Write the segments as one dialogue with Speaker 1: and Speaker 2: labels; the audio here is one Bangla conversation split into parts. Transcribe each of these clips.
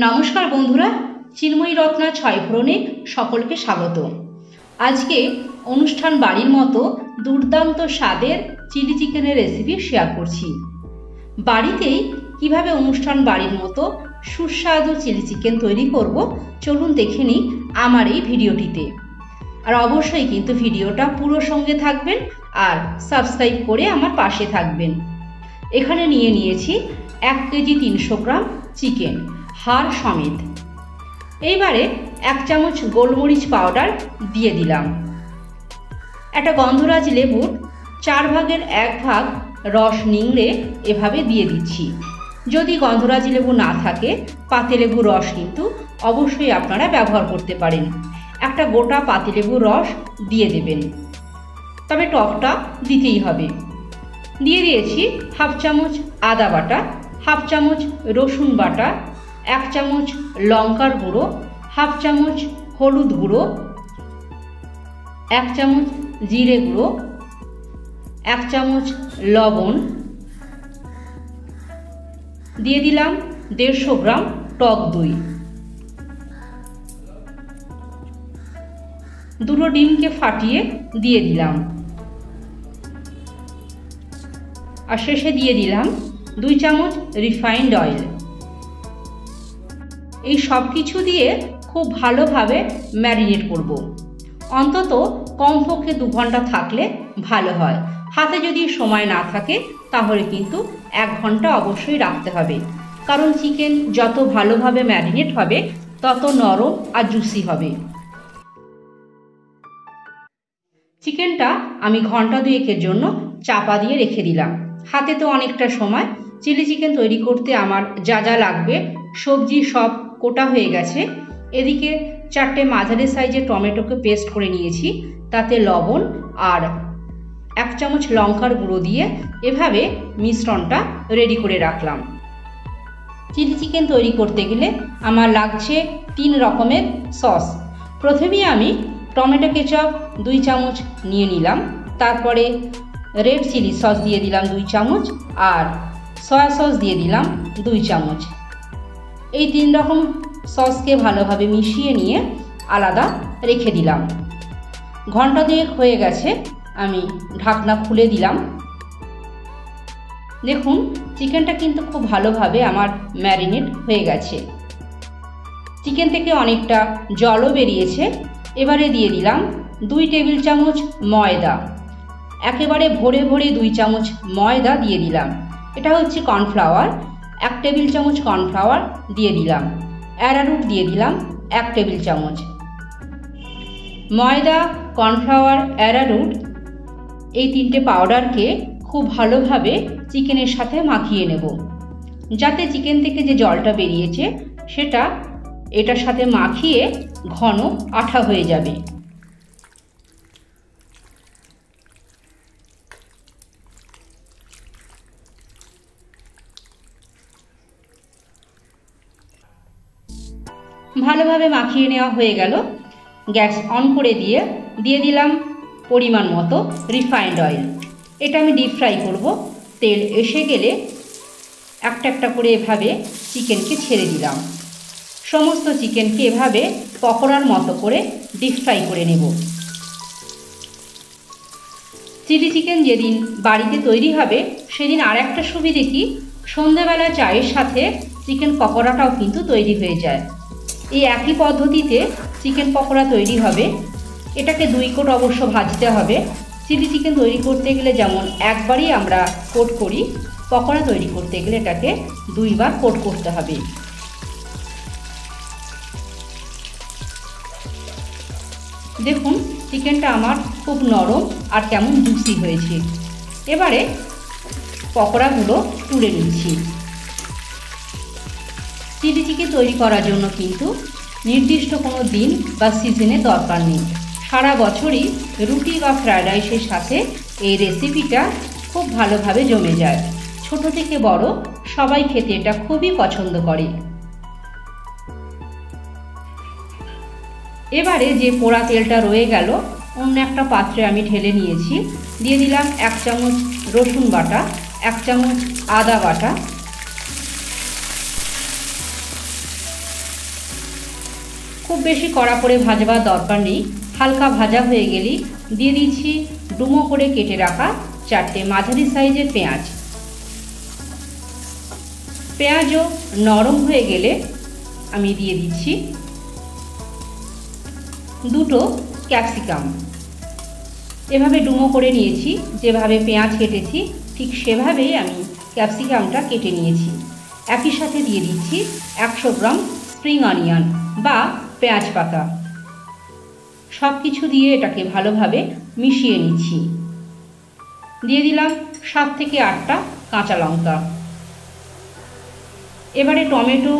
Speaker 1: নমস্কার বন্ধুরা, চিন্ময়ী রত্না ছয় ফোড়নে সকলকে স্বাগত। আজকে অনুষ্ঠান বাড়ির মতো দুর্দান্ত স্বাদের চিলি চিকেনের রেসিপি শেয়ার করছি। বাড়িতেই কিভাবে অনুষ্ঠান বাড়ির মতো সুস্বাদু চিলি চিকেন তৈরি করব চলুন দেখে নিই আমার এই ভিডিওটিতে। আর অবশ্যই কিন্তু ভিডিওটা পুরো সঙ্গে থাকবেন আর সাবস্ক্রাইব করে আমার পাশে থাকবেন। এখানে নিয়েছি 1 কেজি 300 গ্রাম চিকেন হাড় সমেত। এইবারে 1 চামচ গোলমরিচ পাউডার দিয়ে দিলাম। একটা গন্ধরাজ লেবুর 4 ভাগের 1 ভাগ রস নিংড়ে এভাবে দিয়ে দিচ্ছি। যদি গন্ধরাজ লেবু না থাকে পাতিলেবুর রস কিন্তু অবশ্যই আপনারা ব্যবহার করতে পারেন। একটা গোটা পাতিলেবুর রস দিয়ে দেবেন, তবে টকটা দিতেই হবে। দিয়ে দিয়েছি 1/2 চামচ আদা বাটা, 1/2 চামচ রসুন বাটা, 1 চামচ লঙ্কার গুঁড়ো, 1/2 চামচ হলুদ গুঁড়ো, 1 চামচ জিরে গুঁড়ো, 1 চামচ লবণ, দিয়ে দিলাম 150 গ্রাম টক দই। দুটো ডিমকে ফাটিয়ে দিয়ে দিলাম। আর শেষে দিয়ে দিলাম 2 চামচ রিফাইন্ড অয়েল। এই সব কিছু দিয়ে খুব ভালোভাবে ম্যারিনেট করব। অন্তত কমপক্ষে 2 ঘন্টা থাকলে ভালো হয়। হাতে যদি সময় না থাকে তাহলে কিন্তু 1 ঘন্টা অবশ্যই রাখতে হবে, কারণ চিকেন যত ভালোভাবে ম্যারিনেট হবে তত নরম আর জুসি হবে। চিকেনটা আমি ঘন্টা 2 জন্য চাপা দিয়ে রেখে দিলাম। হাতে তো অনেকটা সময়। চিলি চিকেন তৈরি করতে আমার যা যা লাগবে সবজি সব কোটা হয়ে গেছে। এদিকে 4টে মাঝারি সাইজের টমেটোকে পেস্ট করে নিয়েছি, তাতে লবণ আর 1 চামচ লঙ্কার গুঁড়ো দিয়ে এভাবে মিশ্রণটা রেডি করে রাখলাম। চিলি চিকেন তৈরি করতে গেলে আমার লাগছে 3 রকমের সস। প্রথমেই আমি টমেটো কেচাপ 2 চামচ নিয়ে নিলাম, তারপরে রেড চিলি সস দিয়ে দিলাম 2 চামচ আর সয়া সস দিয়ে দিলাম 2 চামচ। এই 3 রকম সসকে ভালোভাবে মিশিয়ে নিয়ে আলাদা রেখে দিলাম। ঘন্টা 2 হয়ে গেছে, আমি ঢাকনা খুলে দিলাম। দেখুন চিকেনটা কিন্তু খুব ভালোভাবে আমার ম্যারিনেট হয়ে গেছে। চিকেন থেকে অনেকটা জলও বেরিয়েছে। এবারে দিয়ে দিলাম 2 টেবিল চামচ ময়দা। একেবারে ভরে ভরে 2 চামচ ময়দা দিয়ে দিলাম। এটা হচ্ছে কর্নফ্লাওয়ার। 1 টেবিল চামচ কর্নফ্লাওয়ার দিয়ে দিলাম। অ্যারারুট দিয়ে দিলাম 1 টেবিল চামচ। ময়দা, কর্নফ্লাওয়ার, অ্যারারুট এই 3টে পাউডারকে খুব ভালোভাবে চিকেনের সাথে মাখিয়ে নেব, যাতে চিকেন থেকে যে জলটা বেরিয়েছে সেটা এটার সাথে মাখিয়ে ঘন আঠা হয়ে যাবে। ভালোভাবে মাখিয়ে নেওয়া হয়ে গেল। গ্যাস অন করে দিয়ে দিলাম পরিমাণ মতো রিফাইন্ড অয়েল। এটা আমি ডিপ ফ্রাই করব। তেল এসে গেলে একটা একটা করে এভাবে চিকেনকে ছেড়ে দিলাম। সমস্ত চিকেনকে এভাবে পকোড়ার মতো করে ডিপ ফ্রাই করে নেব। চিলি চিকেন যেদিন বাড়িতে তৈরি হবে সেদিন আর একটা সুবিধে কি, সন্ধ্যাবেলা চায়ের সাথে চিকেন পকোড়াটাও কিন্তু তৈরি হয়ে যায়। এই একই পদ্ধতিতে চিকেন পকোড়া তৈরি হবে। এটাকে 2 কোট অবশ্য ভাজতে হবে। চিলি চিকেন তৈরি করতে গেলে যেমন একবারই আমরা কোট করি, পকোড়া তৈরি করতে গেলে এটাকে 2 বার কোট করতে হবে। দেখুন চিকেনটা আমার খুব নরম আর কেমন জুসি হয়েছে। এবারে পকোড়াগুলো তুলে নিচ্ছি। চিলি চিকেন তৈরি করার জন্য কিন্তু নির্দিষ্ট কোনো দিন বা সিজনের দরকার নেই। সারা বছরই রুটি বা ফ্রায়েড রাইসের সাথে এই রেসিপিটা খুব ভালোভাবে জমে যায়। ছোট থেকে বড় সবাই খেতে এটা খুবই পছন্দ করে। এবারে যে পোড়া তেলটা রয়ে গেল অন্য একটা পাত্রে আমি ঢেলে নিয়েছি। দিয়ে দিলাম 1 চামচ রসুন বাটা, 1 চামচ আদা বাটা, খুব বেশি কড়া করে ভাজবার দরকার নেই, হালকা ভাজা হয়ে গেলেই দিয়ে দিচ্ছি ডুমো করে কেটে রাখা 4টে মাঝারি সাইজের পেঁয়াজ। পেঁয়াজও নরম হয়ে গেলে আমি দিয়ে দিচ্ছি 2টো ক্যাপসিকাম। এভাবে ডুমো করে নিয়েছি, যেভাবে পেঁয়াজ কেটেছি ঠিক সেভাবেই আমি ক্যাপসিকামটা কেটে নিয়েছি। একই সাথে দিয়ে দিচ্ছি 100 গ্রাম স্প্রিং অনিয়ন বা পেঁয়াজ পাতা। সব কিছু দিয়ে এটাকে ভালোভাবে মিশিয়ে নিচ্ছি। দিয়ে দিলাম 7 থেকে 8টা কাঁচা লঙ্কা। এবারে টমেটো,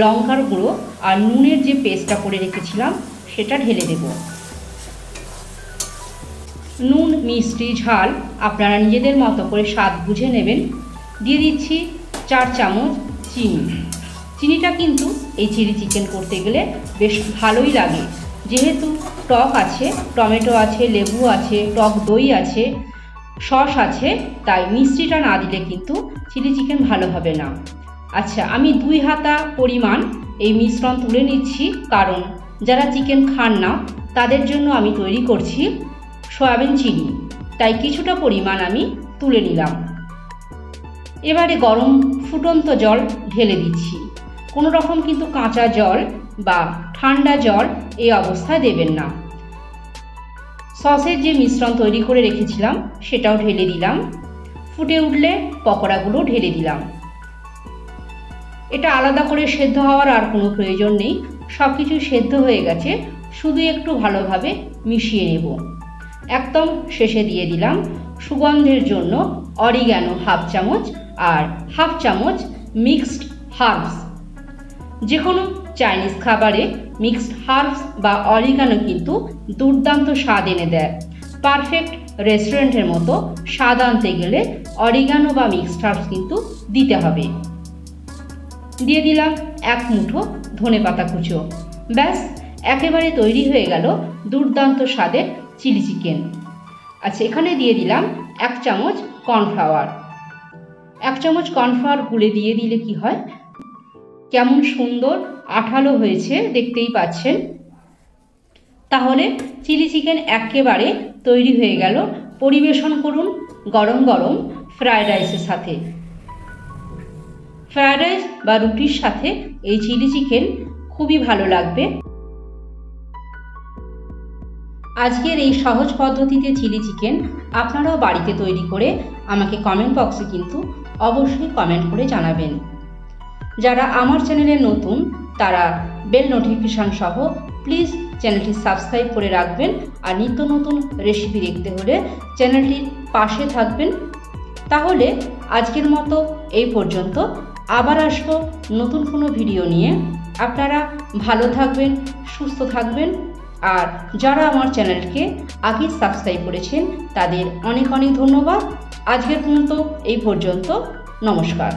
Speaker 1: লঙ্কার গুঁড়ো আর নুনের যে পেস্টটা করে রেখেছিলাম সেটা ঢেলে দেব। নুন, মিষ্টি, ঝাল আপনারা নিজেদের মতো করে স্বাদ বুঝে নেবেন। দিয়ে দিচ্ছি 4 চামচ চিনি। চিনিটা কিন্তু এই চিলি চিকেন করতে গেলে বেশ ভালোই লাগে, যেহেতু টক আছে, টমেটো আছে, লেবু আছে, টক দই আছে, সস আছে, তাই মিষ্টিটা না দিলে কিন্তু চিলি চিকেন ভালো হবে না। আচ্ছা, আমি 2 হাতা পরিমাণ এই মিশ্রণ তুলে নিচ্ছি, কারণ যারা চিকেন খান না তাদের জন্য আমি তৈরি করছি সয়াবিন চিলি, তাই কিছুটা পরিমাণ আমি তুলে নিলাম। এবারে গরম ফুটন্ত জল ঢেলে দিচ্ছি। কোনো রকম কিন্তু কাঁচা জল বা ঠান্ডা জল এই অবস্থায় দেবেন না। সসের যে মিশ্রণ তৈরি করে রেখেছিলাম সেটাও ঢেলে দিলাম। ফুটে উঠলে পকোড়াগুলো ঢেলে দিলাম। এটা আলাদা করে সেদ্ধ হওয়ার আর কোনো প্রয়োজন নেই, সব কিছু সেদ্ধ হয়ে গেছে, শুধু একটু ভালোভাবে মিশিয়ে নেব। একদম শেষে দিয়ে দিলাম সুগন্ধের জন্য অরিগ্যানো 1/2 চামচ আর 1/2 চামচ মিক্সড হার্বস। যে কোনো চাইনিজ খাবারে মিক্সড হার্বস বা অরিগ্যানো কিন্তু দুর্দান্ত স্বাদ এনে দেয়। পারফেক্ট রেস্টুরেন্টের মতো স্বাদ আনতে গেলে অরিগ্যানো বা মিক্সড হার্বস কিন্তু দিতে হবে। দিয়ে দিলাম 1 মুঠো ধনেপাতা কুচো। ব্যাস, একেবারে তৈরি হয়ে গেল দুর্দান্ত স্বাদের চিলি চিকেন। আচ্ছা, এখানে দিয়ে দিলাম 1 চামচ কর্নফ্লাওয়ার। 1 চামচ কর্নফ্লাওয়ার গুলে দিয়ে দিলে কি হয়, কেমন সুন্দর আঠালো হয়েছে দেখতেই পাচ্ছেন। তাহলে চিলি চিকেন একেবারে তৈরি হয়ে গেল। পরিবেশন করুন গরম গরম ফ্রায়েড রাইসের সাথে। ফ্রায়েড রাইস বা রুটির সাথে এই চিলি চিকেন খুবই ভালো লাগবে। আজকের এই সহজ পদ্ধতিতে চিলি চিকেন আপনারাও বাড়িতে তৈরি করে আমাকে কমেন্ট বক্সে কিন্তু অবশ্যই কমেন্ট করে জানাবেন। যারা আমার চ্যানেলে নতুন তারা বেল নোটিফিকেশান সহ প্লিজ চ্যানেলটি সাবস্ক্রাইব করে রাখবেন, আর নিত্য নতুন রেসিপি দেখতে হলে চ্যানেলটির পাশে থাকবেন। তাহলে আজকের মতো এই পর্যন্ত, আবার আসবো নতুন কোনো ভিডিও নিয়ে। আপনারা ভালো থাকবেন, সুস্থ থাকবেন, আর যারা আমার চ্যানেলকে আগে সাবস্ক্রাইব করেছেন তাদের অনেক অনেক ধন্যবাদ। আজকের মতো এই পর্যন্ত, নমস্কার।